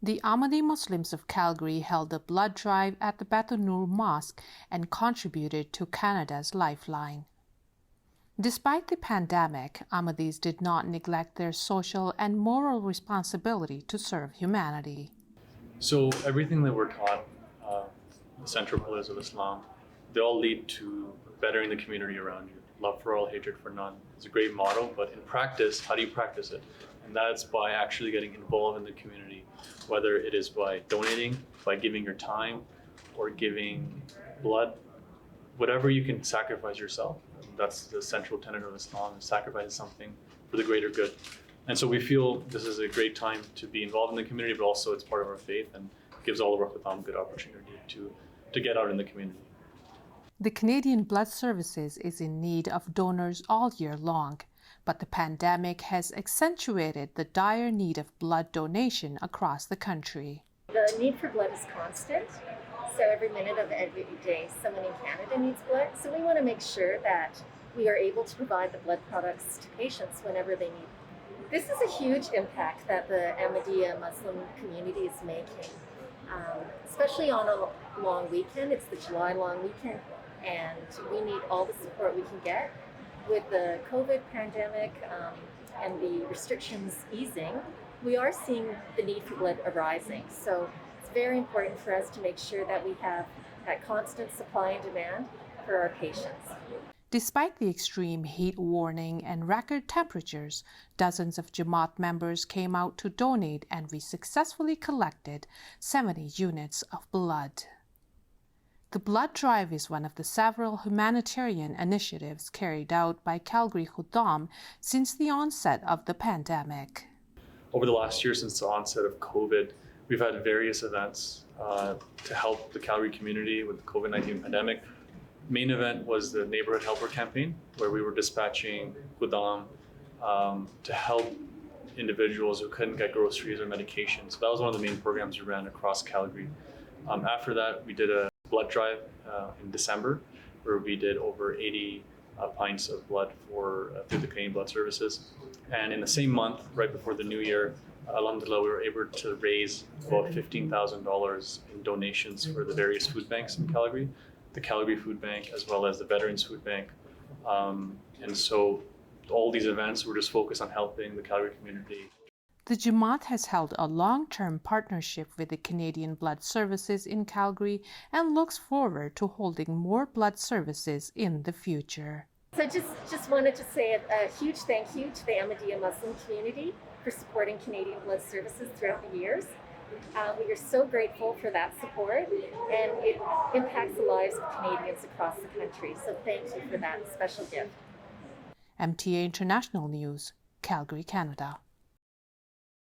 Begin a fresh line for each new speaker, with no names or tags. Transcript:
The Ahmadi Muslims of Calgary held a blood drive at the Beth Noor Mosque and contributed to Canada's lifeline. Despite the pandemic, Ahmadis did not neglect their social and moral responsibility to serve humanity.
So everything that we're taught, the central pillars of Islam, they all lead to bettering the community around you. Love for all, hatred for none. It's a great motto, but in practice, how do you practice it? And that's by actually getting involved in the community, whether it is by donating, by giving your time, or giving blood, whatever you can sacrifice yourself. That's the central tenet of Islam, sacrifice something for the greater good. And so we feel this is a great time to be involved in the community, but also it's part of our faith and gives all of our Khuddam good opportunity to get out in the community.
The Canadian Blood Services is in need of donors all year long, but the pandemic has accentuated the dire need of blood donation across the country.
The need for blood is constant, so every minute of every day someone in Canada needs blood, so we want to make sure that we are able to provide the blood products to patients whenever they need. This is a huge impact that the Ahmadiyya Muslim community is making, especially on a long weekend. It's the July long weekend, and we need all the support we can get. With the COVID pandemic and the restrictions easing, we are seeing the need for blood arising. So it's very important for us to make sure that we have that constant supply and demand for our patients.
Despite the extreme heat warning and record temperatures, dozens of Jamaat members came out to donate, and we successfully collected 70 units of blood. The blood drive is one of the several humanitarian initiatives carried out by Calgary Khuddam since the onset of the pandemic.
Over the last year, since the onset of COVID, we've had various events to help the Calgary community with the COVID-19 pandemic. Main event was the Neighborhood Helper campaign, where we were dispatching Khuddam to help individuals who couldn't get groceries or medications. So that was one of the main programs we ran across Calgary. After that, we did a blood drive in December, where we did over 80 pints of blood through the Canadian Blood Services. And in the same month, right before the new year, alhamdulillah, we were able to raise about $15,000 in donations for the various food banks in Calgary, the Calgary Food Bank, as well as the Veterans Food Bank. And so all these events were just focused on helping the Calgary community.
The Jamaat has held a long-term partnership with the Canadian Blood Services in Calgary and looks forward to holding more blood services in the future.
So just wanted to say a huge thank you to the Ahmadiyya Muslim community for supporting Canadian Blood Services throughout the years. We are so grateful for that support, and it impacts the lives of Canadians across the country. So thank you for that special gift.
MTA International News, Calgary, Canada.